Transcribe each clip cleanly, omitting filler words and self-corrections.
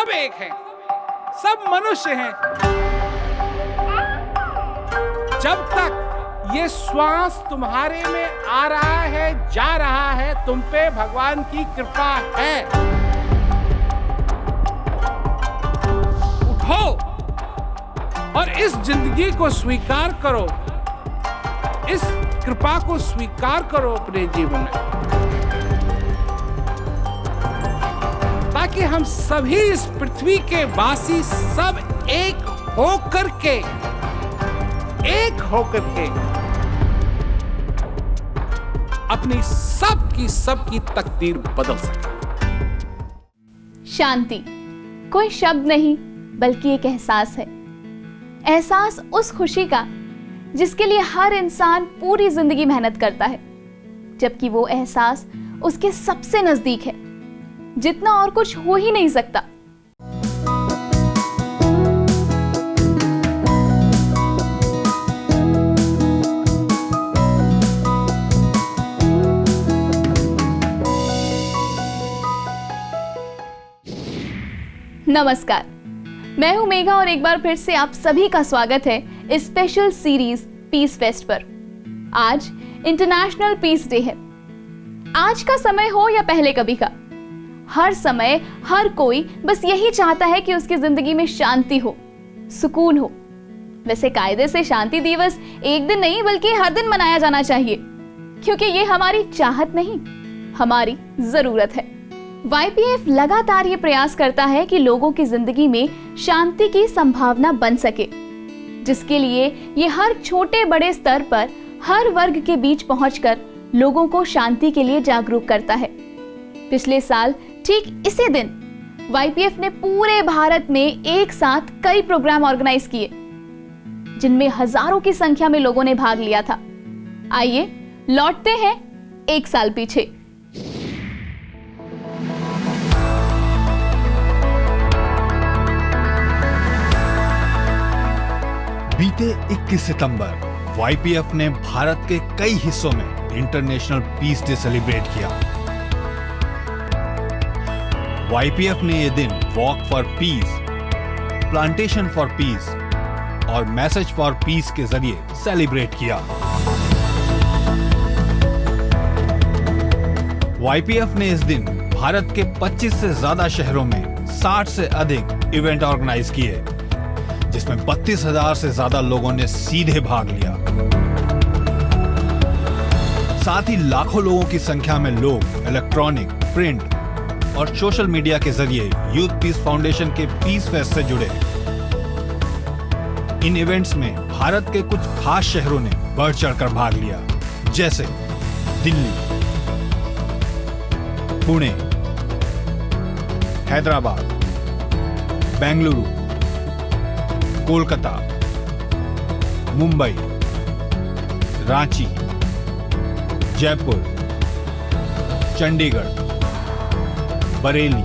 सब एक हैं, सब मनुष्य हैं। जब तक ये श्वास तुम्हारे में आ रहा है, जा रहा है, तुम पे भगवान की कृपा है। उठो और इस जिंदगी को स्वीकार करो, इस कृपा को स्वीकार करो अपने जीवन में, ताकि हम सभी इस पृथ्वी के वासी सब एक होकर के अपनी सबकी तकदीर बदल सके। शांति कोई शब्द नहीं बल्कि एक एहसास है। एहसास उस खुशी का जिसके लिए हर इंसान पूरी जिंदगी मेहनत करता है, जबकि वो एहसास उसके सबसे नजदीक है, जितना और कुछ हो ही नहीं सकता। नमस्कार, मैं हूं मेघा और एक बार फिर से आप सभी का स्वागत है इस स्पेशल सीरीज पीस फेस्ट पर। आज इंटरनेशनल पीस डे है। आज का समय हो या पहले कभी का, हर समय हर कोई बस यही चाहता है कि उसकी जिंदगी में शांति हो, सुकून हो। वैसे कायदे से शांति दिवस एक दिन नहीं बल्कि हर दिन मनाया जाना चाहिए, क्योंकि ये हमारी चाहत नहीं, हमारी जरूरत है। YPF लगातार ये प्रयास करता है कि लोगों की जिंदगी में शांति की संभावना बन सके, जिसके लिए ये हर छोटे बड़े स्तर पर हर वर्ग के बीच पहुंचकर लोगों को शांति के लिए जागरूक करता है। पिछले साल ठीक इसी दिन YPF ने पूरे भारत में एक साथ कई प्रोग्राम ऑर्गेनाइज किए, जिनमें हजारों की संख्या में लोगों ने भाग लिया था। आइए लौटते हैं एक साल पीछे। बीते 21 सितंबर YPF ने भारत के कई हिस्सों में इंटरनेशनल पीस डे सेलिब्रेट किया। YPF ने यह दिन walk for piece, plantation for piece और मैसेज फॉर पीस के जरिए सेलिब्रेट किया। YPF ने इस दिन भारत के 25 से ज्यादा शहरों में 60 से अधिक इवेंट ऑर्गेनाइज किए, जिसमें 32,000 से ज्यादा लोगों ने सीधे भाग लिया। साथ ही लाखों लोगों की संख्या में लोग इलेक्ट्रॉनिक, प्रिंट और सोशल मीडिया के जरिए यूथ पीस फाउंडेशन के पीस फेस्ट से जुड़े। इन इवेंट्स में भारत के कुछ खास शहरों ने बढ़ चढ़कर भाग लिया, जैसे दिल्ली, पुणे, हैदराबाद, बेंगलुरु, कोलकाता, मुंबई, रांची, जयपुर, चंडीगढ़, बरेली,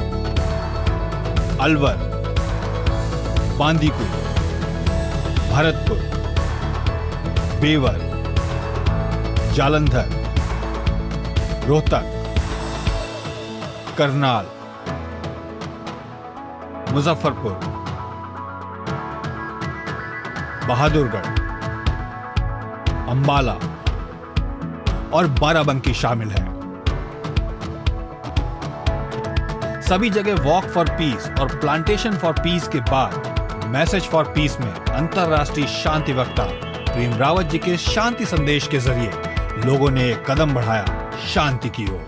अलवर, बांदीकुई, भरतपुर, बेवर, जालंधर, रोहतक, करनाल, मुजफ्फरपुर, बहादुरगढ़, अंबाला और बाराबंकी शामिल है। सभी जगह वॉक फॉर पीस और प्लांटेशन फॉर पीस के बाद मैसेज फॉर पीस में अंतरराष्ट्रीय शांति वक्ता प्रेम रावत जी के शांति संदेश के जरिए लोगों ने एक कदम बढ़ाया शांति की ओर।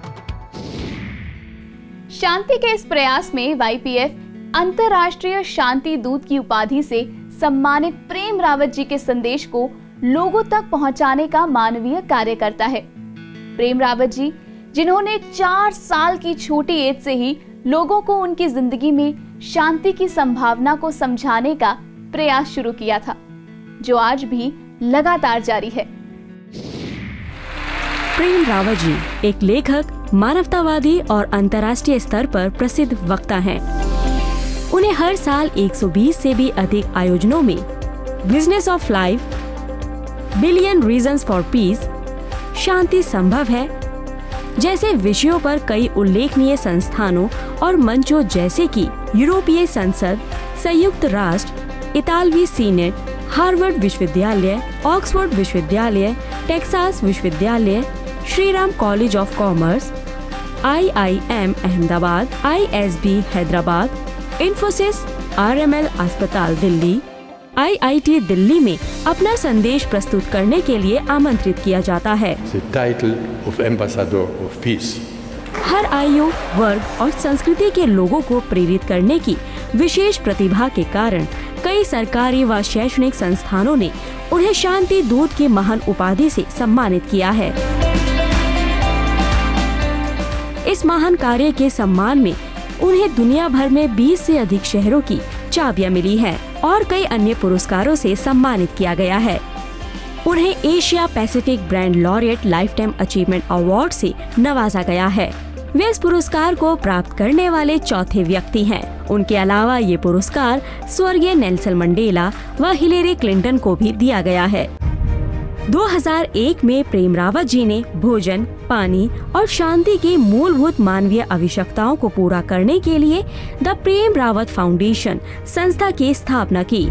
शांति के इस प्रयास में YPF अंतरराष्ट्रीय शांति दूत की उपाधि से सम्मानित प्रेम रावत जी के संदेश को लोगों तक पहुंचाने का मानवीय कार्य करता है। प्रेम रावत जी, जिन्होंने 4 साल की छोटी एज से ही लोगों को उनकी जिंदगी में शांति की संभावना को समझाने का प्रयास शुरू किया था, जो आज भी लगातार जारी है। प्रेम रावत जी एक लेखक, मानवतावादी और अंतर्राष्ट्रीय स्तर पर प्रसिद्ध वक्ता हैं। उन्हें हर साल 120 से भी अधिक आयोजनों में business of life, billion reasons for peace, शांति संभव है, जैसे विषयों पर कई उल्लेखनीय संस्थानों और मंचों जैसे कि यूरोपीय संसद, संयुक्त राष्ट्र, इतालवी सीनेट, हार्वर्ड विश्वविद्यालय, ऑक्सफोर्ड विश्वविद्यालय, टेक्सास विश्वविद्यालय, Shriram college of commerce, IIM Ahmedabad, ISB Hyderabad, Infosys, RML अस्पताल दिल्ली, IIT दिल्ली में अपना संदेश प्रस्तुत करने के लिए आमंत्रित किया जाता है। The title of Ambassador of Peace. हर आयु, वर्ग और संस्कृति के लोगों को प्रेरित करने की विशेष प्रतिभा के कारण कई सरकारी व शैक्षणिक संस्थानों ने उन्हें शांति दूत की महान उपाधि से सम्मानित किया है। इस महान कार्य के सम्मान में उन्हें दुनिया भर में 20 से अधिक शहरों की चाबियां मिली हैं और कई अन्य पुरस्कारों से सम्मानित किया गया है। उन्हें Asia Pacific brand laureate life time achievement award से नवाजा गया है। वे इस पुरस्कार को प्राप्त करने वाले चौथे व्यक्ति हैं। उनके अलावा ये पुरस्कार स्वर्गीय नेल्सन मंडेला व हिलेरी क्लिंटन को भी दिया गया है। 2001 में प्रेम रावत जी ने भोजन, पानी और शांति की मूलभूत मानवीय आवश्यकताओं को पूरा करने के लिए द प्रेम रावत फाउंडेशन संस्था की स्थापना की।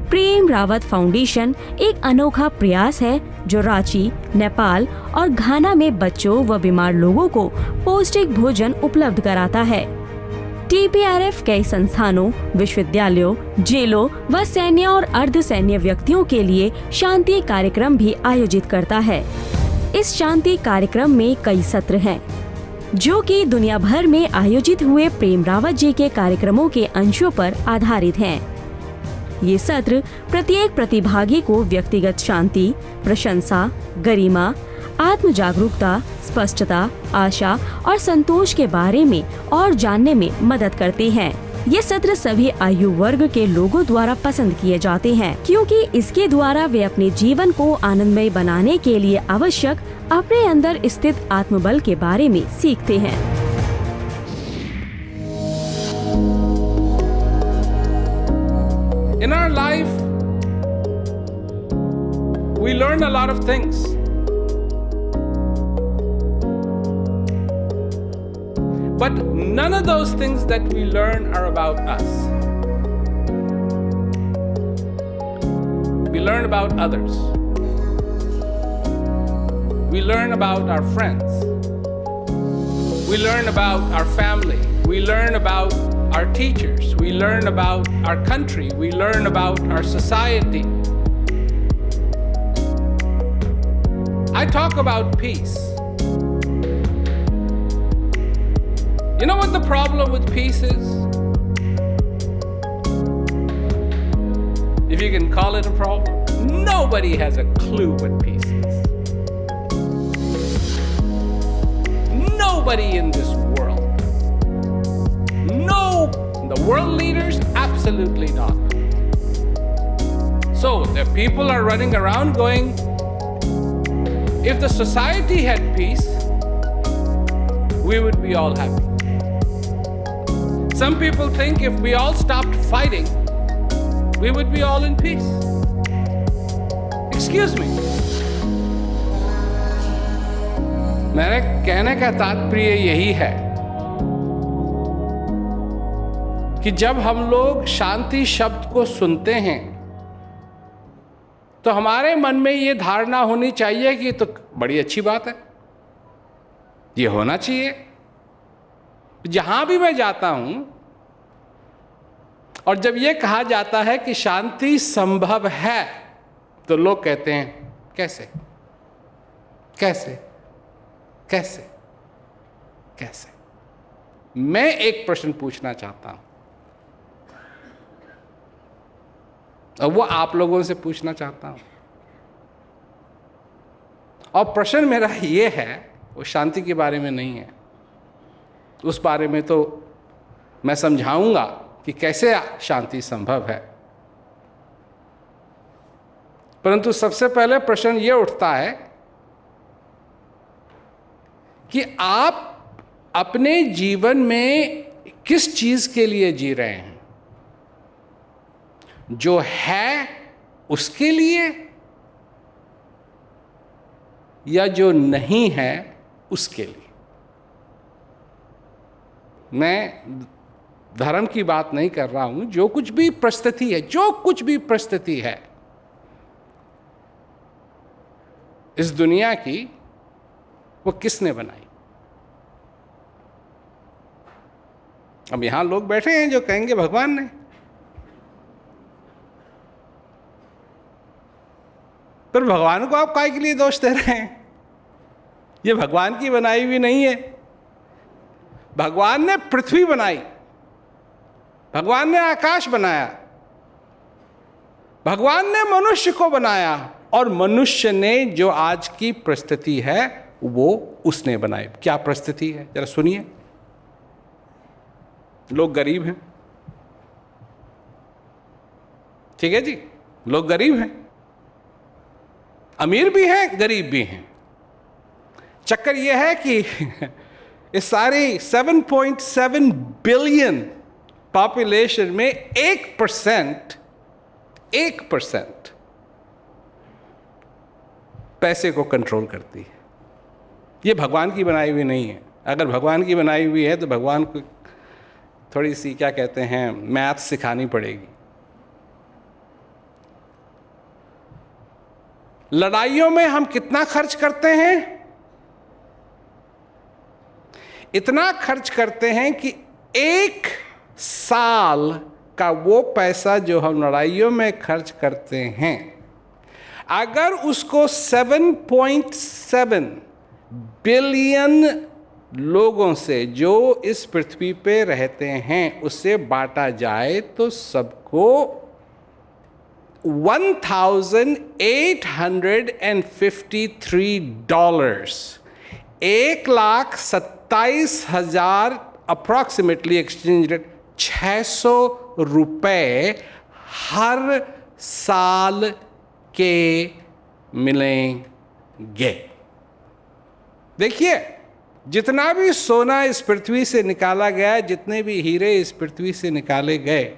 प्रेम रावत फाउंडेशन एक अनोखा प्रयास है जो रांची, नेपाल और घाना में बच्चों व बीमार लोगों को पौष्टिक भोजन उपलब्ध कराता है। TPRF कई संस्थानों, विश्वविद्यालयों, जेलों व सैन्य और अर्ध सैन्य व्यक्तियों के लिए शांति कार्यक्रम भी आयोजित करता है। इस शांति कार्यक्रम में कई सत्र हैं, जो कि दुनिया भर में आयोजित हुए प्रेम रावत जी के कार्यक्रमों के अंशों पर आधारित हैं। ये सत्र प्रत्येक प्रतिभागी को व्यक्तिगत शांति, प्रशंसा, गरिमा, आत्म जागरूकता, स्पष्टता, आशा और संतोष के बारे में और जानने में मदद करते हैं। ये सत्र सभी आयु वर्ग के लोगों द्वारा पसंद किए जाते हैं, क्योंकि इसके द्वारा वे अपने जीवन को आनंदमय बनाने के लिए आवश्यक अपने अंदर स्थित आत्मबल के बारे में सीखते हैं। In our life, we learn a lot of things. But none of those things that we learn are about us. We learn about others. We learn about our friends. We learn about our family. We learn about our teachers. We learn about our country. We learn about our society. I talk about peace. You know what the problem with peace is? If you can call it a problem, nobody has a clue what peace is. Nobody in this world. No, the world leaders, absolutely not. So the people are running around going, if the society had peace, we would be all happy. Some people think if we all stopped fighting, we would be all in peace. Excuse me. मेरे कहने का तात्पर्य यही है कि जब हम लोग शांति शब्द को सुनते हैं तो हमारे मन में ये धारणा होनी चाहिए कि तो बड़ी अच्छी बात है, ये होना चाहिए। जहां भी मैं जाता हूं और जब ये कहा जाता है कि शांति संभव है तो लोग कहते हैं कैसे कैसे कैसे कैसे। मैं एक प्रश्न पूछना चाहता हूं और वो आप लोगों से पूछना चाहता हूं, और प्रश्न मेरा ये है, वो शांति के बारे में नहीं है, उस बारे में तो मैं समझाऊंगा कि कैसे शांति संभव है। परंतु सबसे पहले प्रश्न ये उठता है कि आप अपने जीवन में किस चीज के लिए जी रहे हैं? जो है उसके लिए या जो नहीं है उसके लिए? मैं धर्म की बात नहीं कर रहा हूं, जो कुछ भी परिस्थिति है, जो कुछ भी परिस्थिति है इस दुनिया की, वो किसने बनाई? अब यहां लोग बैठे हैं जो कहेंगे भगवान ने, पर भगवान को आप काय के लिए दोष दे रहे हैं? ये भगवान की बनाई हुई नहीं है। भगवान ने पृथ्वी बनाई, भगवान ने आकाश बनाया, भगवान ने मनुष्य को बनाया, और मनुष्य ने जो आज की परिस्थिति है वो उसने बनाई। क्या परिस्थिति है जरा सुनिए। लोग गरीब हैं, ठीक है जी, लोग गरीब हैं, अमीर भी हैं, गरीब भी हैं। चक्कर यह है कि इस सारी 7.7 बिलियन पॉपुलेशन में 1% पैसे को कंट्रोल करती है। ये भगवान की बनाई हुई नहीं है। अगर भगवान की बनाई हुई है तो भगवान को थोड़ी सी क्या कहते हैं मैथ सिखानी पड़ेगी। लड़ाइयों में हम कितना खर्च करते हैं? इतना खर्च करते हैं कि एक साल का वो पैसा जो हम लड़ाइयों में खर्च करते हैं, अगर उसको 7.7 बिलियन लोगों से जो इस पृथ्वी पे रहते हैं उससे बांटा जाए तो सबको $1,853, 1,27,000 अप्रॉक्सीमेटली एक्सचेंज रेट 600 रुपए हर साल के मिलेंगे। देखिए, जितना भी सोना इस पृथ्वी से निकाला गया, जितने भी हीरे इस पृथ्वी से निकाले गए,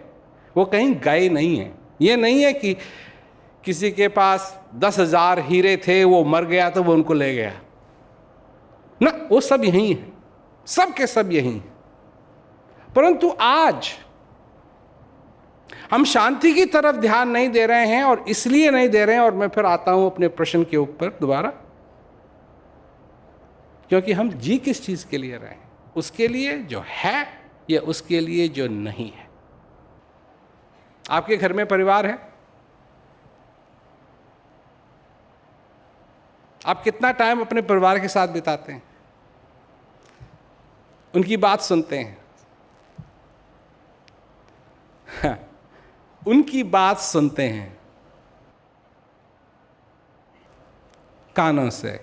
वो कहीं गए नहीं हैं। ये नहीं है कि किसी के पास 10,000 हीरे थे, वो मर गया तो वो उनको ले गया ना, वो सब यहीं है, सब के सब यहीं है। परंतु आज हम शांति की तरफ ध्यान नहीं दे रहे हैं, और इसलिए नहीं दे रहे हैं, और मैं फिर आता हूं अपने प्रश्न के ऊपर दोबारा, क्योंकि हम जी किस चीज के लिए रहे हैं? उसके लिए जो है या उसके लिए जो नहीं है? आपके घर में परिवार है, आप कितना टाइम अपने परिवार के साथ बिताते हैं? उनकी बात सुनते हैं? उनकी बात सुनते हैं कानों से,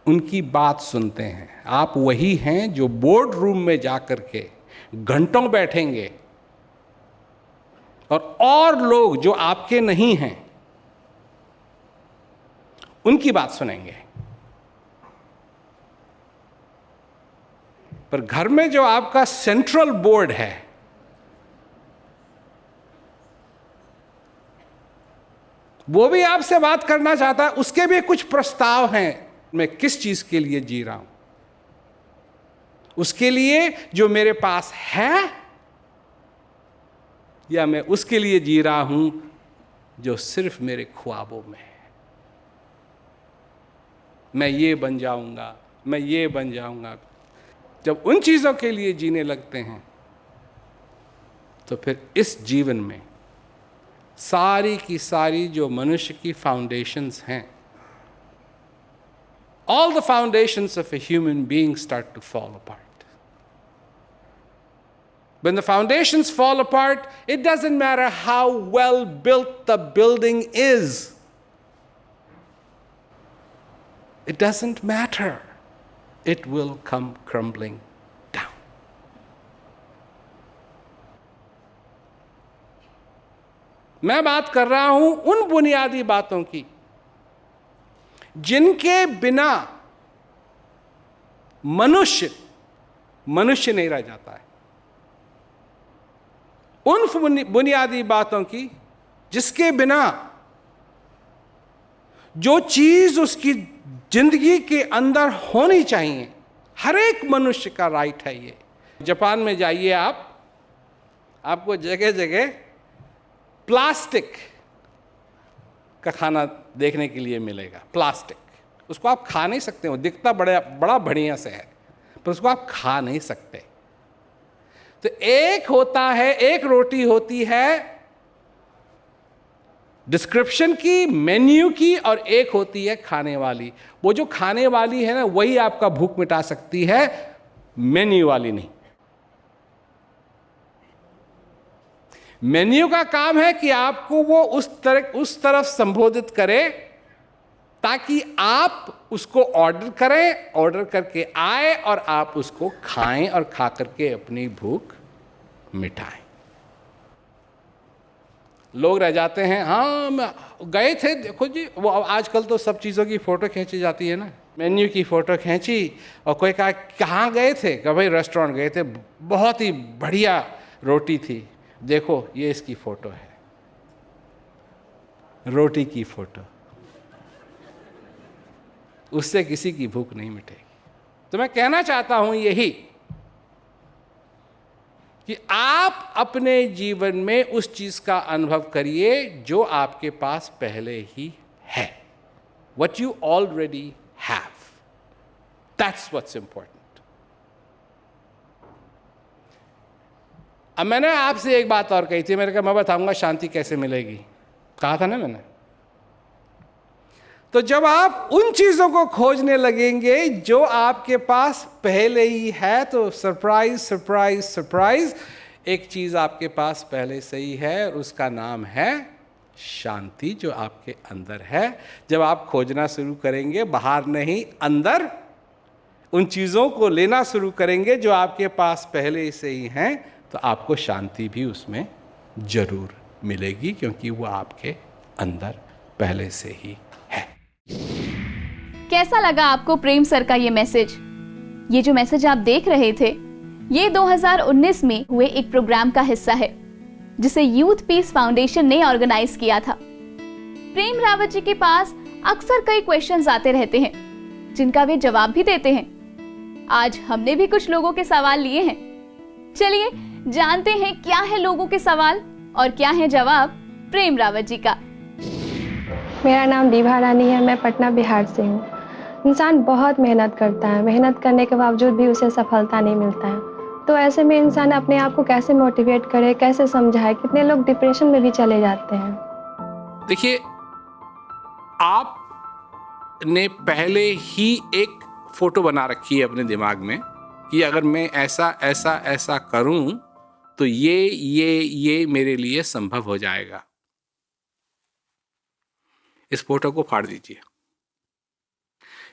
उनकी बात सुनते हैं। आप वही हैं जो बोर्ड रूम में जाकर के घंटों बैठेंगे और लोग जो आपके नहीं हैं उनकी बात सुनेंगे। पर घर में जो आपका सेंट्रल बोर्ड है, वो भी आपसे बात करना चाहता है, उसके भी कुछ प्रस्ताव हैं। मैं किस चीज के लिए जी रहा हूं? उसके लिए जो मेरे पास है, या मैं उसके लिए जी रहा हूं जो सिर्फ मेरे ख्वाबों में है? मैं ये बन जाऊंगा, मैं ये बन जाऊंगा। जब उन चीजों के लिए जीने लगते हैं तो फिर इस जीवन में सारी की सारी जो मनुष्य की फाउंडेशंस हैं, all the foundations of a human being start to fall apart. When the foundations fall apart, it doesn't matter how well built the building is. It doesn't matter. It will come crumbling down. मैं बात कर रहा हूं उन बुनियादी बातों की जिनके बिना मनुष्य नहीं रह जाता है। उन बुनियादी बातों की जिसके बिना जो चीज उसकी जिंदगी के अंदर होनी चाहिए, हर एक मनुष्य का राइट है ये। जापान में जाइए आप, आपको जगह जगह प्लास्टिक का खाना देखने के लिए मिलेगा। प्लास्टिक, उसको आप खा नहीं सकते, वो दिखता बड़ा बढ़िया से है, पर उसको आप खा नहीं सकते। तो एक होता है, एक रोटी होती है डिस्क्रिप्शन की, मेन्यू की, और एक होती है खाने वाली। वो जो खाने वाली है ना, वही आपका भूख मिटा सकती है, मेन्यू वाली नहीं। मेन्यू का काम है कि आपको वो उस तरफ संबोधित करे ताकि आप उसको ऑर्डर करें, ऑर्डर करके आए और आप उसको खाएं और खा करके अपनी भूख मिटाएं। लोग रह जाते हैं, हाँ गए थे, देखो जी, वो आजकल तो सब चीज़ों की फ़ोटो खींची जाती है ना, मेन्यू की फ़ोटो खींची और कोई कहा कहाँ गए थे, कि भाई रेस्टोरेंट गए थे, बहुत ही बढ़िया रोटी थी, देखो ये इसकी फ़ोटो है, रोटी की फ़ोटो। उससे किसी की भूख नहीं मिटेगी। तो मैं कहना चाहता हूं यही कि आप अपने जीवन में उस चीज का अनुभव करिए जो आपके पास पहले ही है। What you already have. That's what's important. अब मैंने आपसे एक बात और कही थी, मैंने कहा मैं बताऊंगा शांति कैसे मिलेगी, कहा था ना मैंने। तो जब आप उन चीज़ों को खोजने लगेंगे जो आपके पास पहले ही है, तो सरप्राइज सरप्राइज सरप्राइज, एक चीज़ आपके पास पहले से ही है और उसका नाम है शांति, जो आपके अंदर है। जब आप खोजना शुरू करेंगे, बाहर नहीं अंदर, उन चीज़ों को लेना शुरू करेंगे जो आपके पास पहले से ही हैं, तो आपको शांति भी उसमें ज़रूर मिलेगी, क्योंकि वो आपके अंदर पहले से ही है। कैसा लगा आपको प्रेम सर का ये मैसेज? ये जो मैसेज आप देख रहे थे, ये 2019 में हुए एक प्रोग्राम का हिस्सा है जिसे यूथ पीस फाउंडेशन ने ऑर्गेनाइज किया था। प्रेम रावत जी के पास अक्सर कई क्वेश्चंस आते रहते हैं जिनका वे जवाब भी देते हैं। आज हमने भी कुछ लोगों के सवाल लिए हैं। चलिए जानते हैं क्या है लोगों के सवाल और क्या है जवाब प्रेम रावत जी का। मेरा नाम दीभा रानी है, मैं पटना बिहार से हूँ। इंसान बहुत मेहनत करता है, मेहनत करने के बावजूद भी उसे सफलता नहीं मिलता है। तो ऐसे में इंसान अपने आप को कैसे मोटिवेट करे, कैसे समझाए? कितने लोग डिप्रेशन में भी चले जाते हैं। देखिए, आपने पहले ही एक फोटो बना रखी है अपने दिमाग में कि अगर मैं ऐसा ऐसा ऐसा करूं तो ये मेरे लिए संभव हो जाएगा। इस फोटो को फाड़ दीजिए,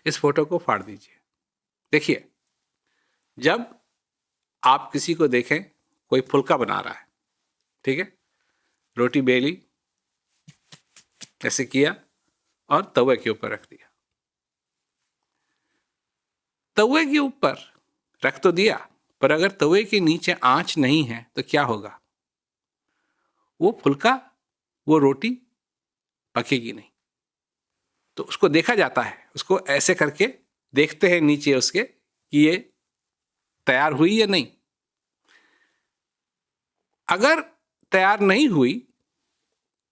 इस फोटो को फाड़ दीजिए। देखिए, जब आप किसी को देखें, कोई फुल्का बना रहा है, ठीक है, रोटी बेली, ऐसे किया और तवे के ऊपर रख दिया। तवे के ऊपर रख तो दिया, पर अगर तवे के नीचे आंच नहीं है तो क्या होगा? वो फुल्का, वो रोटी पकेगी नहीं। तो उसको देखा जाता है, उसको ऐसे करके देखते हैं नीचे उसके कि ये तैयार हुई या नहीं। अगर तैयार नहीं हुई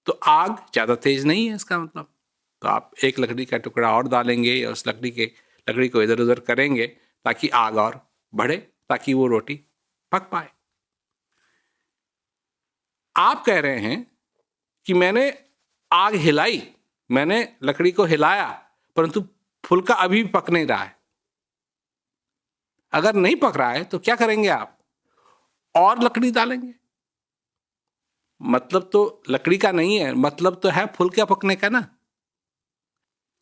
तो आग ज़्यादा तेज नहीं है, इसका मतलब। तो आप एक लकड़ी का टुकड़ा और डालेंगे या उस लकड़ी को इधर उधर करेंगे ताकि आग और बढ़े, ताकि वो रोटी पक पाए। आप कह रहे हैं कि मैंने आग हिलाई, मैंने लकड़ी को हिलाया, परंतु फुल्का अभी भी पक नहीं रहा है। अगर नहीं पक रहा है तो क्या करेंगे आप? और लकड़ी डालेंगे। मतलब तो लकड़ी का नहीं है, मतलब तो है फुल्का पकने का ना।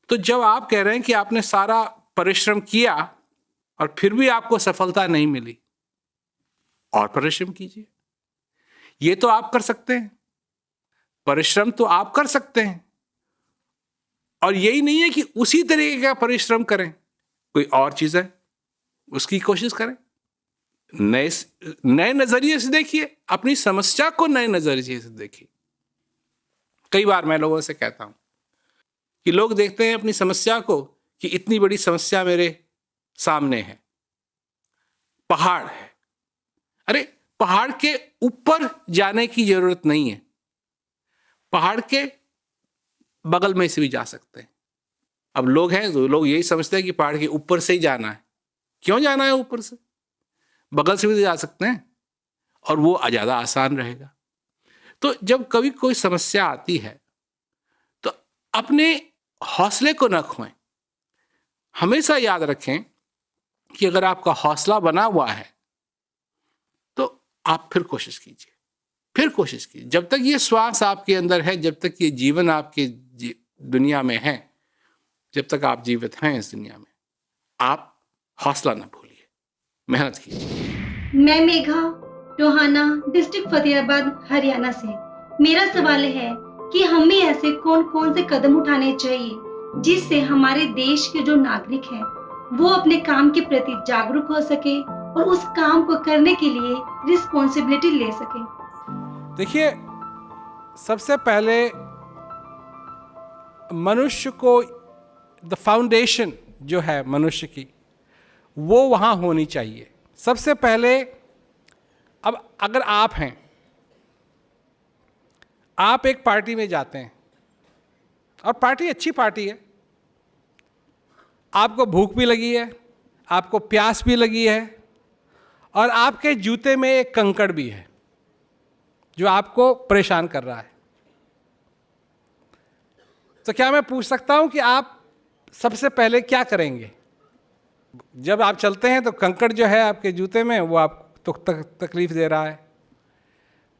तो जब आप कह रहे हैं कि आपने सारा परिश्रम किया और फिर भी आपको सफलता नहीं मिली, और परिश्रम कीजिए। ये तो आप कर सकते हैं, परिश्रम तो आप कर सकते हैं। और यही नहीं है कि उसी तरीके का परिश्रम करें, कोई और चीज है उसकी कोशिश करें। नए नजरिए से देखिए, अपनी समस्या को नए नजरिए से देखिए। कई बार मैं लोगों से कहता हूं कि लोग देखते हैं अपनी समस्या को कि इतनी बड़ी समस्या मेरे सामने है, पहाड़ है। अरे पहाड़ के ऊपर जाने की जरूरत नहीं है, पहाड़ के बगल में से भी जा सकते हैं। अब लोग हैं तो लोग यही समझते हैं कि पहाड़ के ऊपर से ही जाना है। क्यों जाना है ऊपर से? बगल से भी तो जा सकते हैं और वो ज़्यादा आसान रहेगा। तो जब कभी कोई समस्या आती है तो अपने हौसले को न खोएं। हमेशा याद रखें कि अगर आपका हौसला बना हुआ है तो आप फिर कोशिश कीजिए, फिर कोशिश कीजिए। जब तक ये श्वास आपके अंदर है, जब तक ये जीवन आपके दुनिया में है, जब तक आप जीवित हैं इस दुनिया में, आप हौसला ना भूलिए, मेहनत कीजिए। मैं मेघा टोहाना, डिस्ट्रिक्ट फतेहाबाद, हरियाणा से। मेरा सवाल है कि हमें ऐसे कौन कौन से कदम उठाने चाहिए जिससे हमारे देश के जो नागरिक हैं वो अपने काम के प्रति जागरूक हो सके और उस काम को करने के लिए रिस्पॉन्सिबिलिटी ले सके। देखिए, सबसे पहले मनुष्य को द फाउंडेशन जो है मनुष्य की, वो वहाँ होनी चाहिए। सबसे पहले, अब अगर आप हैं, आप एक पार्टी में जाते हैं और पार्टी अच्छी पार्टी है, आपको भूख भी लगी है, आपको प्यास भी लगी है और आपके जूते में एक कंकड़ भी है जो आपको परेशान कर रहा है। तो क्या मैं पूछ सकता हूं कि आप सबसे पहले क्या करेंगे? जब आप चलते हैं तो कंकड़ जो है आपके जूते में वो आपको तकलीफ दे रहा है,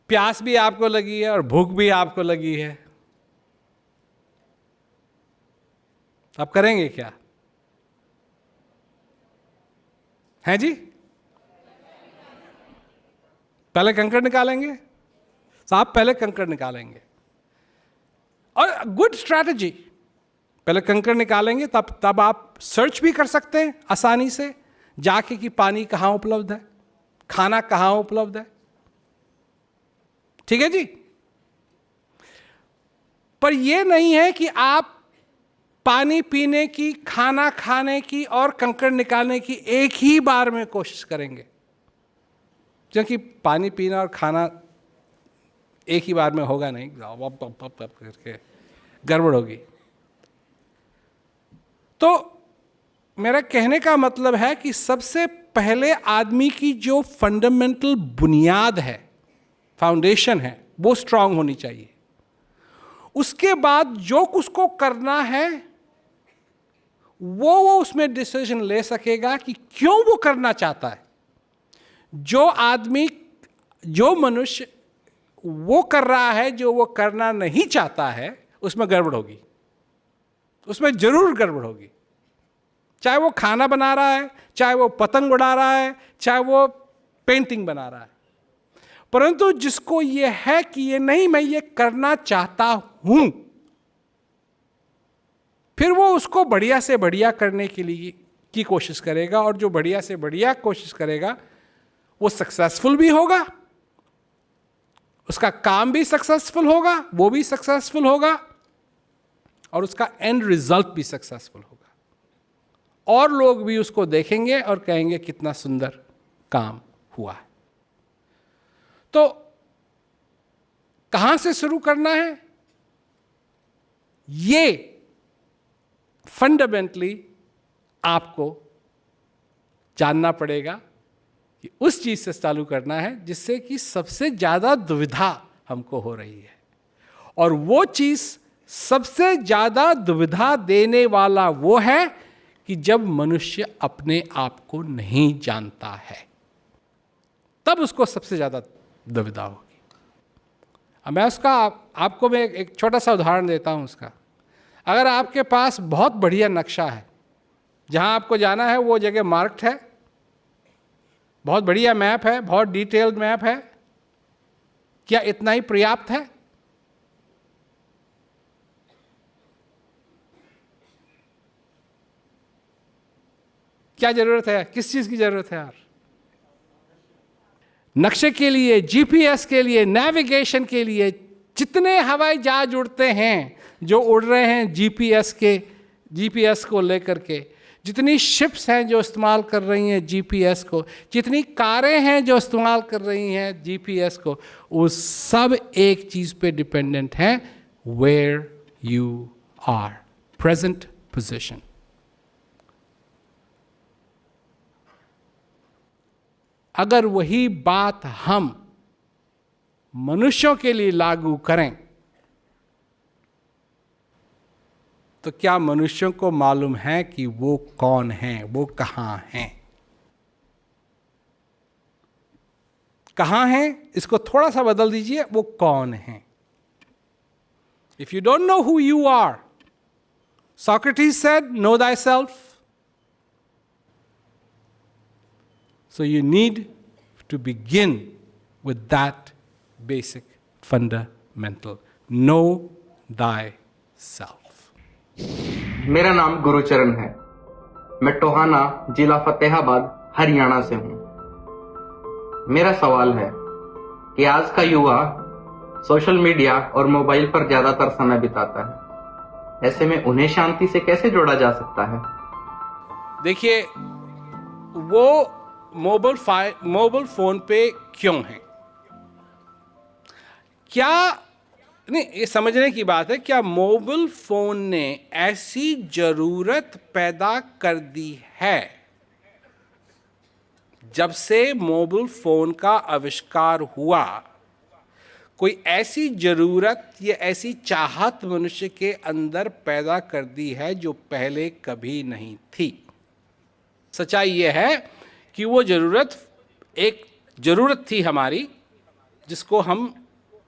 प्यास भी आपको लगी है और भूख भी आपको लगी है, आप करेंगे क्या? हैं जी? पहले कंकड़ निकालेंगे? तो आप पहले कंकड़ निकालेंगे और गुड स्ट्रैटेजी, पहले कंकड़ निकालेंगे, तब आप सर्च भी कर सकते हैं आसानी से जाके कि पानी कहाँ उपलब्ध है, खाना कहाँ उपलब्ध है। ठीक है जी? पर यह नहीं है कि आप पानी पीने की, खाना खाने की और कंकड़ निकालने की एक ही बार में कोशिश करेंगे, क्योंकि पानी पीना और खाना एक ही बार में होगा नहीं, करके गड़बड़ होगी। तो मेरा कहने का मतलब है कि सबसे पहले आदमी की जो फंडामेंटल बुनियाद है, फाउंडेशन है, वो स्ट्रांग होनी चाहिए। उसके बाद जो उसको करना है वो उसमें डिसीजन ले सकेगा कि क्यों वो करना चाहता है। जो आदमी, जो मनुष्य वो कर रहा है जो वो करना नहीं चाहता है, उसमें गड़बड़ होगी, उसमें जरूर गड़बड़ होगी। चाहे वो खाना बना रहा है, चाहे वो पतंग उड़ा रहा है, चाहे वो पेंटिंग बना रहा है, परंतु जिसको ये है कि ये नहीं, मैं ये करना चाहता हूं, फिर वो उसको बढ़िया से बढ़िया करने के लिए की कोशिश करेगा और जो बढ़िया से बढ़िया कोशिश करेगा वो सक्सेसफुल भी होगा, उसका काम भी सक्सेसफुल होगा, वो भी सक्सेसफुल होगा और उसका एंड रिजल्ट भी सक्सेसफुल होगा और लोग भी उसको देखेंगे और कहेंगे कितना सुंदर काम हुआ है। तो कहां से शुरू करना है? ये फंडामेंटली आपको जानना पड़ेगा कि उस चीज से चालू करना है जिससे कि सबसे ज्यादा दुविधा हमको हो रही है, और वो चीज सबसे ज्यादा दुविधा देने वाला वो है कि जब मनुष्य अपने आप को नहीं जानता है, तब उसको सबसे ज्यादा दुविधा होगी। अब मैं उसका आपको मैं एक छोटा सा उदाहरण देता हूँ उसका। अगर आपके पास बहुत बढ़िया नक्शा है, जहाँ आपको जाना है वो जगह मार्क्ड है, बहुत बढ़िया मैप है, बहुत डिटेल्ड मैप है, क्या इतना ही पर्याप्त है? क्या जरूरत है? किस चीज की जरूरत है यार? नक्शे के लिए, जीपीएस के लिए, नेविगेशन के लिए जितने हवाई जहाज उड़ते हैं, जो उड़ रहे हैं जीपीएस को लेकर के, जितनी शिप्स हैं जो इस्तेमाल कर रही हैं जीपीएस को, जितनी कारें हैं जो इस्तेमाल कर रही हैं जीपीएस को, वो सब एक चीज पे डिपेंडेंट हैं, where you are, present position. अगर वही बात हम मनुष्यों के लिए लागू करें तो क्या मनुष्यों को मालूम है कि वो कौन हैं, वो कहां हैं? कहां हैं? इसको थोड़ा सा बदल दीजिए, वो कौन हैं? If you don't know who you are, Socrates said, know thyself. So you need to begin with that basic fundamental. Know thyself. मेरा नाम गुरुचरण है। मैं टोहाना जिला फतेहाबाद हरियाणा से हूँ। मेरा सवाल है कि आज का युवा सोशल मीडिया और मोबाइल पर ज्यादातर समय बिताता है, ऐसे में उन्हें शांति से कैसे जोड़ा जा सकता है? देखिए, वो मोबाइल फोन पे क्यों है? क्या नहीं, ये समझने की बात है, क्या मोबाइल फोन ने ऐसी जरूरत पैदा कर दी है? जब से मोबाइल फोन का आविष्कार हुआ, कोई ऐसी जरूरत या ऐसी चाहत मनुष्य के अंदर पैदा कर दी है जो पहले कभी नहीं थी। सच्चाई यह है कि वो एक जरूरत थी हमारी, जिसको हम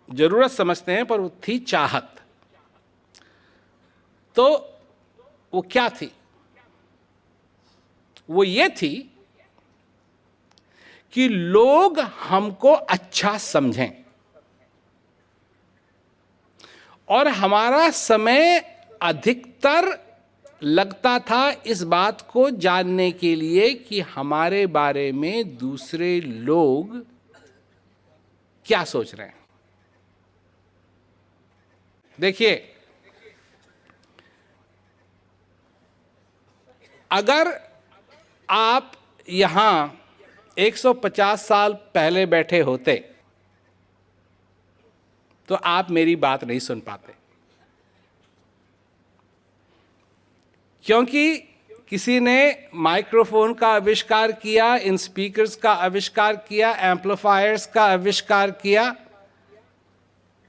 जरूरत समझते हैं, पर वो थी चाहत। तो वो क्या थी? वो ये थी कि लोग हमको अच्छा समझें, और हमारा समय अधिकतर लगता था इस बात को जानने के लिए कि हमारे बारे में दूसरे लोग क्या सोच रहे हैं। देखिए, अगर आप यहां 150 साल पहले बैठे होते तो आप मेरी बात नहीं सुन पाते, क्योंकि किसी ने माइक्रोफोन का आविष्कार किया, इन स्पीकर्स का आविष्कार किया, एम्पलीफायर्स का आविष्कार किया।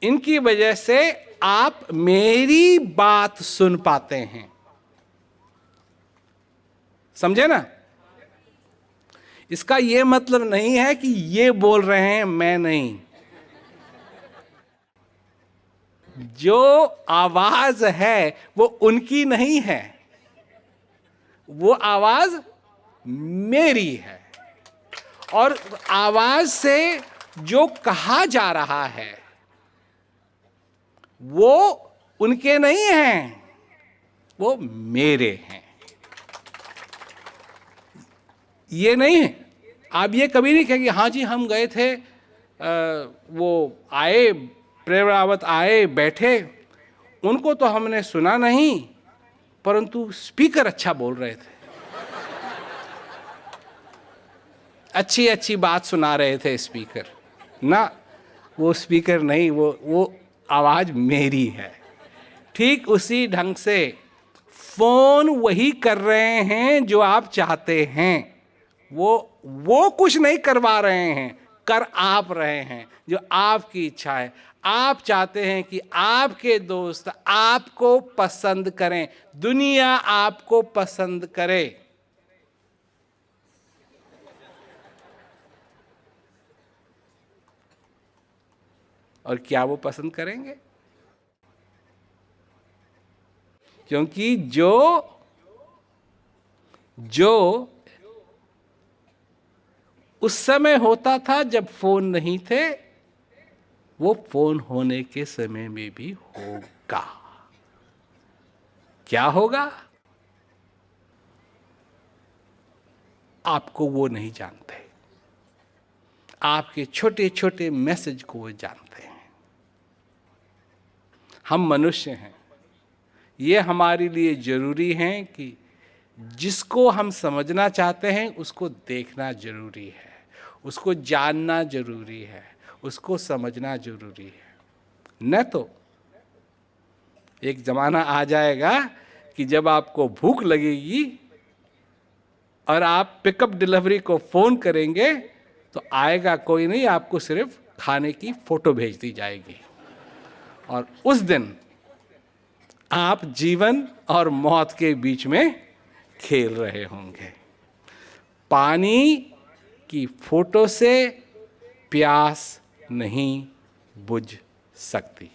इनकी वजह से आप मेरी बात सुन पाते हैं। समझे ना? इसका यह मतलब नहीं है कि ये बोल रहे हैं, मैं नहीं। जो आवाज है वो उनकी नहीं है, वो आवाज मेरी है। और आवाज से जो कहा जा रहा है वो उनके नहीं हैं, वो मेरे हैं। ये नहीं है। आप ये कभी नहीं कहेंगे हाँ जी हम गए थे, वो आए, प्रेम रावत आए, बैठे, उनको तो हमने सुना नहीं, परंतु स्पीकर अच्छा बोल रहे थे, अच्छी अच्छी बात सुना रहे थे स्पीकर। ना, वो स्पीकर नहीं, वो आवाज मेरी है। ठीक उसी ढंग से फोन वही कर रहे हैं जो आप चाहते हैं, वो कुछ नहीं करवा रहे हैं, कर आप रहे हैं जो आपकी इच्छा है। आप चाहते हैं कि आपके दोस्त आपको पसंद करें, दुनिया आपको पसंद करे। और क्या वो पसंद करेंगे? क्योंकि जो उस समय होता था जब फोन नहीं थे, वो फोन होने के समय में भी होगा। क्या होगा? आपको वो नहीं जानते, आपके छोटे छोटे मैसेज को वो जानते हैं। हम मनुष्य हैं, ये हमारे लिए जरूरी है कि जिसको हम समझना चाहते हैं उसको देखना जरूरी है, उसको जानना जरूरी है, उसको समझना जरूरी है। न तो एक ज़माना आ जाएगा कि जब आपको भूख लगेगी और आप पिकअप डिलीवरी को फ़ोन करेंगे तो आएगा कोई नहीं, आपको सिर्फ खाने की फ़ोटो भेज दी जाएगी। और उस दिन आप जीवन और मौत के बीच में खेल रहे होंगे। पानी की फ़ोटो से प्यास नहीं बुझ सकती।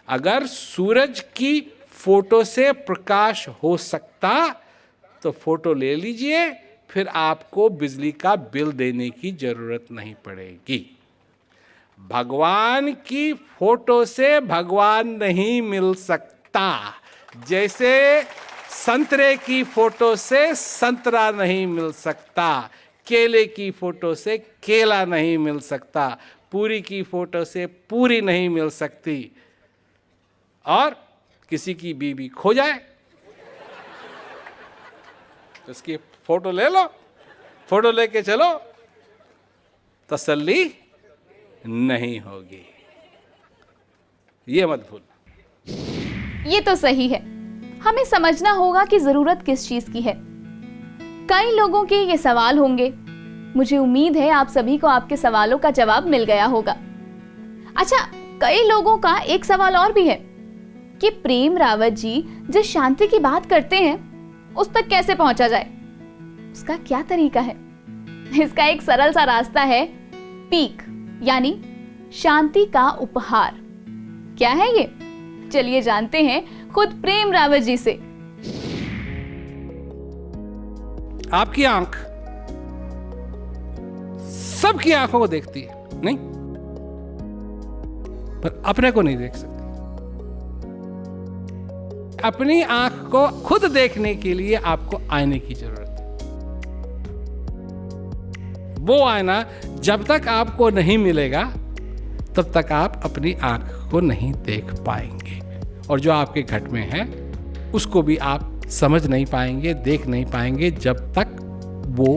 अगर सूरज की फ़ोटो से प्रकाश हो सकता तो फ़ोटो ले लीजिए, फिर आपको बिजली का बिल देने की ज़रूरत नहीं पड़ेगी। भगवान की फ़ोटो से भगवान नहीं मिल सकता, जैसे संतरे की फ़ोटो से संतरा नहीं मिल सकता, केले की फ़ोटो से केला नहीं मिल सकता, पूरी की फ़ोटो से पूरी नहीं मिल सकती। और किसी की बीवी खो जाए तो उसकी फ़ोटो ले लो, फ़ोटो लेके चलो, तसल्ली नहीं होगी। ये मत भूलना। ये तो सही है, हमें समझना होगा कि जरूरत किस चीज की है। कई लोगों के ये सवाल होंगे, मुझे उम्मीद है आप सभी को आपके सवालों का जवाब मिल गया होगा। अच्छा, कई लोगों का एक सवाल और भी है कि प्रेम रावत जी जिस शांति की बात करते हैं उस तक कैसे पहुंचा जाए, उसका क्या तरीका है? इसका एक सरल सा रास्ता है, पीक यानी शांति का उपहार। क्या है ये? चलिए जानते हैं खुद प्रेम रावत जी से। आपकी आंख सबकी आंखों को देखती है, नहीं? पर अपने को नहीं देख सकती। अपनी आंख को खुद देखने के लिए आपको आईने की जरूरत है। वो आईना जब तक आपको नहीं मिलेगा तब तक आप अपनी आंख को नहीं देख पाएंगे, और जो आपके घट में है उसको भी आप समझ नहीं पाएंगे, देख नहीं पाएंगे जब तक वो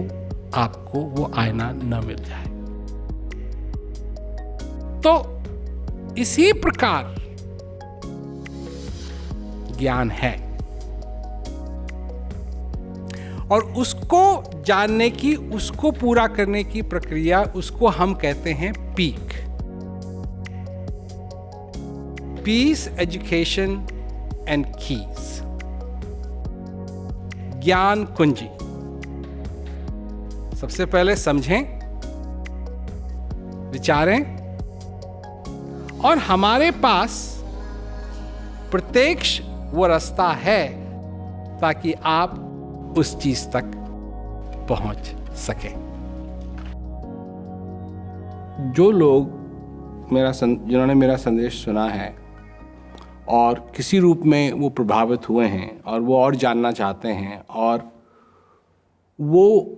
आपको वो आईना न मिल जाए। तो इसी प्रकार ज्ञान है, और उसको जानने की, उसको पूरा करने की प्रक्रिया, उसको हम कहते हैं peak. Peace, education and keys, ज्ञान कुंजी। सबसे पहले समझें, विचारें, और हमारे पास प्रत्यक्ष वो रास्ता है ताकि आप उस चीज तक पहुंच सकें। जो लोग जिन्होंने मेरा संदेश सुना है और किसी रूप में वो प्रभावित हुए हैं और वो और जानना चाहते हैं, और वो,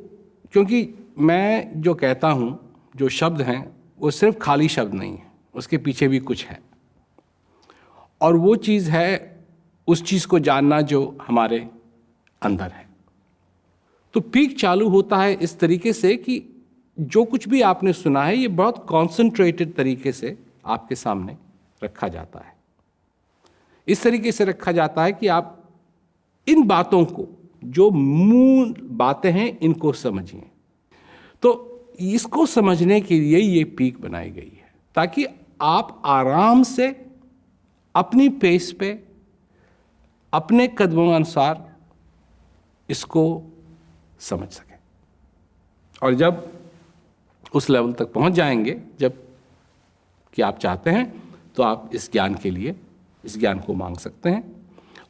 क्योंकि मैं जो कहता हूँ, जो शब्द हैं वो सिर्फ खाली शब्द नहीं है, उसके पीछे भी कुछ है, और वो चीज़ है उस चीज़ को जानना जो हमारे अंदर है। तो पीक चालू होता है इस तरीके से कि जो कुछ भी आपने सुना है ये बहुत कॉन्सेंट्रेटेड तरीके से आपके सामने रखा जाता है। इस तरीके से रखा जाता है कि आप इन बातों को, जो मूल बातें हैं, इनको समझिए। तो इसको समझने के लिए ये पीक बनाई गई है ताकि आप आराम से अपनी पेस पे, अपने कदमों अनुसार इसको समझ सकें। और जब उस लेवल तक पहुंच जाएंगे जब कि आप चाहते हैं, तो आप इस ज्ञान के लिए, इस ज्ञान को मांग सकते हैं।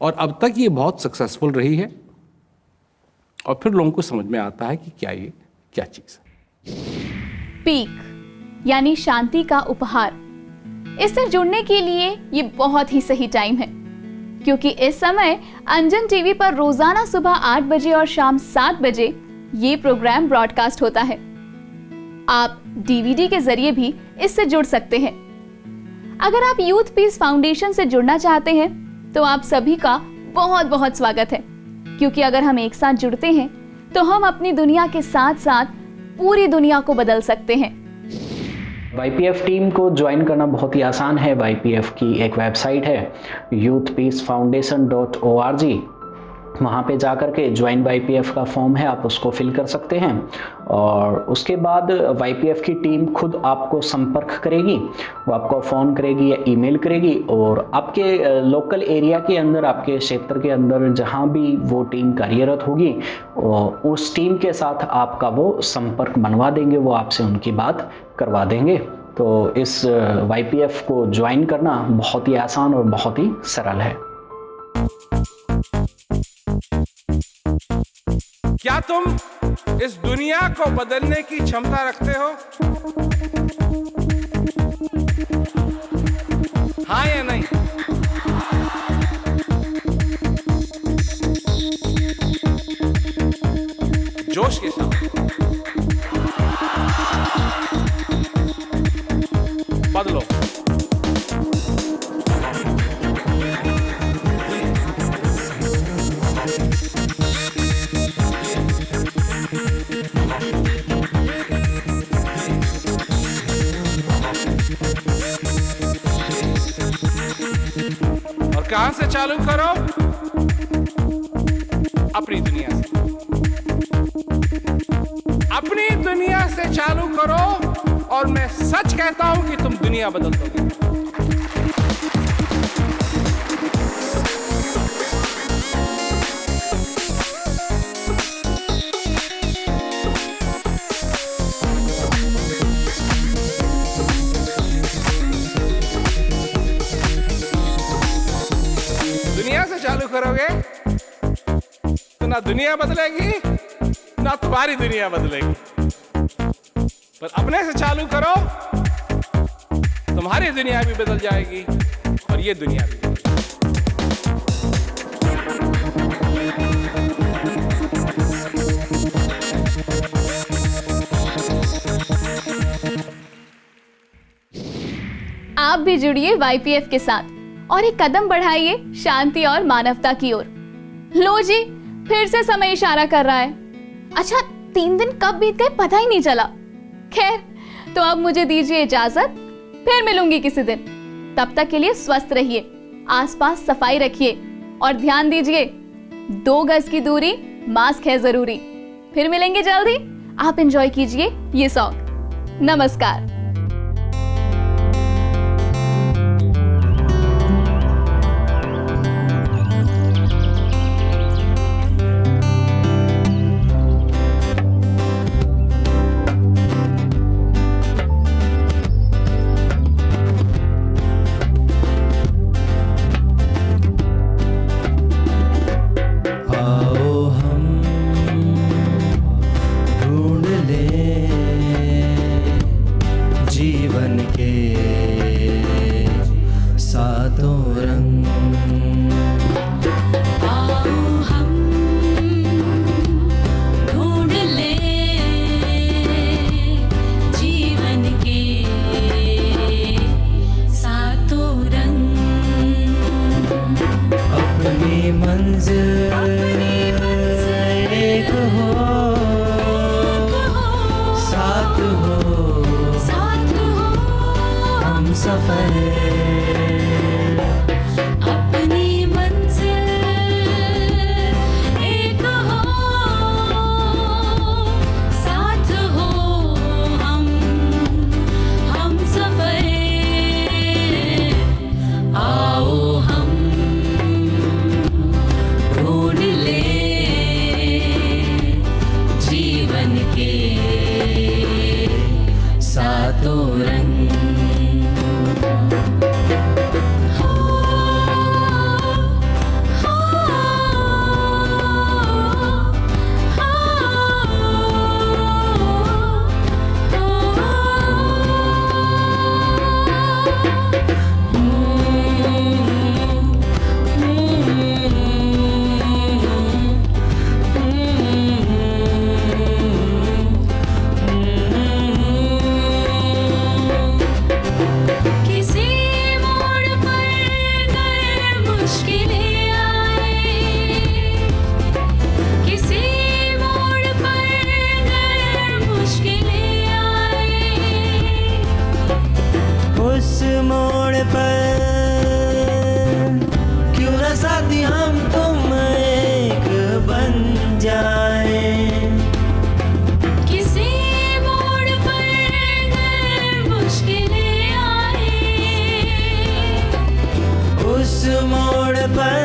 और अब तक ये बहुत सक्सेसफुल रही है, और फिर लोगों को समझ में आता है कि ये क्या चीज़ है। पीक यानी शांति का उपहार, इससे जुड़ने के लिए ये बहुत ही सही टाइम है, क्योंकि इस समय अंजन टीवी पर रोजाना सुबह 8 बजे और शाम 7 बजे ये प्रोग्राम ब्रॉडकास्ट होता है। आप डीवीडी के जरिए भी इससे जुड़ सकते हैं। अगर आप यूथ पीस फाउंडेशन से जुड़ना चाहते हैं तो आप सभी का बहुत बहुत स्वागत है। क्योंकि अगर हम एक साथ जुड़ते हैं तो हम अपनी दुनिया के साथ साथ पूरी दुनिया को बदल सकते हैं। YPF टीम को ज्वाइन करना बहुत ही आसान है। YPF की एक वेबसाइट है youthpeacefoundation.org। वहाँ पे जा कर के ज्वाइन YPF का फॉर्म है, आप उसको फिल कर सकते हैं और उसके बाद YPF की टीम खुद आपको संपर्क करेगी। वो आपको फ़ोन करेगी या ईमेल करेगी और आपके लोकल एरिया के अंदर, आपके क्षेत्र के अंदर जहाँ भी वो टीम कार्यरत होगी उस टीम के साथ आपका वो संपर्क बनवा देंगे, वो आपसे उनकी बात करवा देंगे। तो इस YPF को ज्वाइन करना बहुत ही आसान और बहुत ही सरल है। क्या तुम इस दुनिया को बदलने की क्षमता रखते हो? हाँ या नहीं? जोश के साथ बदलो। कहां से चालू करो? अपनी दुनिया से। अपनी दुनिया से चालू करो और मैं सच कहता हूं कि तुम दुनिया बदल दोगे। दुनिया से चालू करोगे तो ना दुनिया बदलेगी ना तुम्हारी दुनिया बदलेगी, पर अपने से चालू करो, तुम्हारी दुनिया भी बदल जाएगी और ये दुनिया भी। आप भी जुड़िए YPF के साथ और एक कदम बढ़ाइए शांति और मानवता की ओर। लो जी, फिर से समय इशारा कर रहा है। अच्छा, 3 दिन कब बीत गए पता ही नहीं चला। खैर, तो अब मुझे दीजिए इजाजत, फिर मिलूंगी किसी दिन। तब तक के लिए स्वस्थ रहिए, आसपास सफाई रखिए और ध्यान दीजिए 2 गज की दूरी, मास्क है जरूरी। फिर मिलेंगे जल्दी। आप एंजॉय कीजिए ये सॉन्ग। नमस्कार। मोड़ पर क्यों न साथी हम तुम एक बन जाए। किसी मोड़ पर अगर मुश्किलें आए, उस मोड़ पर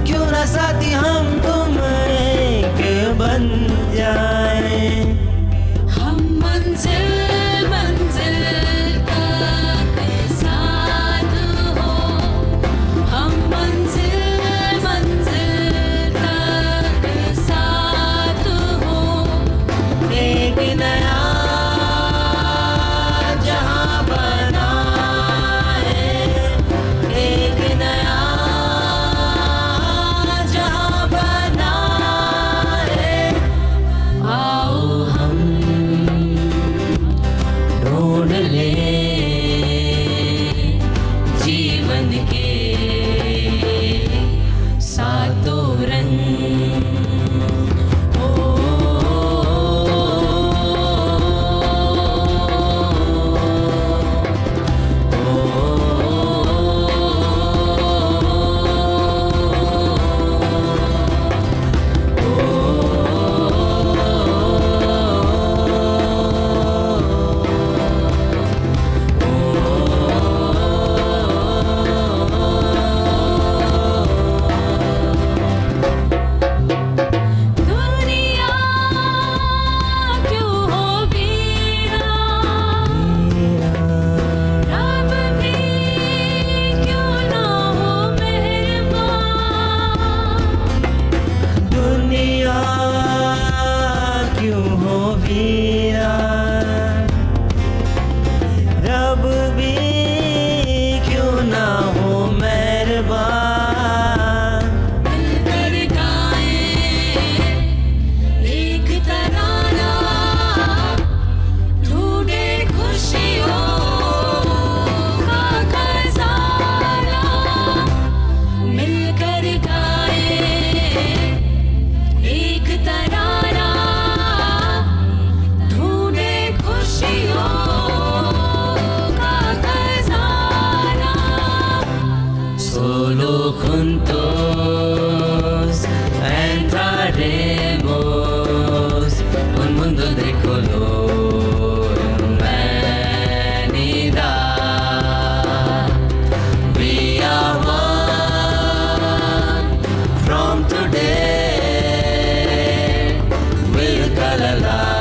क्यों न साथी हम तुम एक बन जाए। हम मंजिल मंजिल तक साथ हो, हम मंजिल मंजिल तक साथ हो। एक नया जहां बनाए, एक नया जहां बनाए। आओ हम ढूंढ ले जीवन के सातों रंग। दुनिया क्यों हो वीरान, रब भी क्यों ना हो मेहरबान। दुनिया क्यों हो वीरान, रब भी क्यों ना हो मेहरबान। मिलकर गाएं एक तराना, ढूंढे खुशियों का खजाना। मिलकर गाएं एक तराना, ढूंढे खुशियों का खजाना। Solo juntos entraremos un mundo de color, humanidad. We are one from today. We'll color light.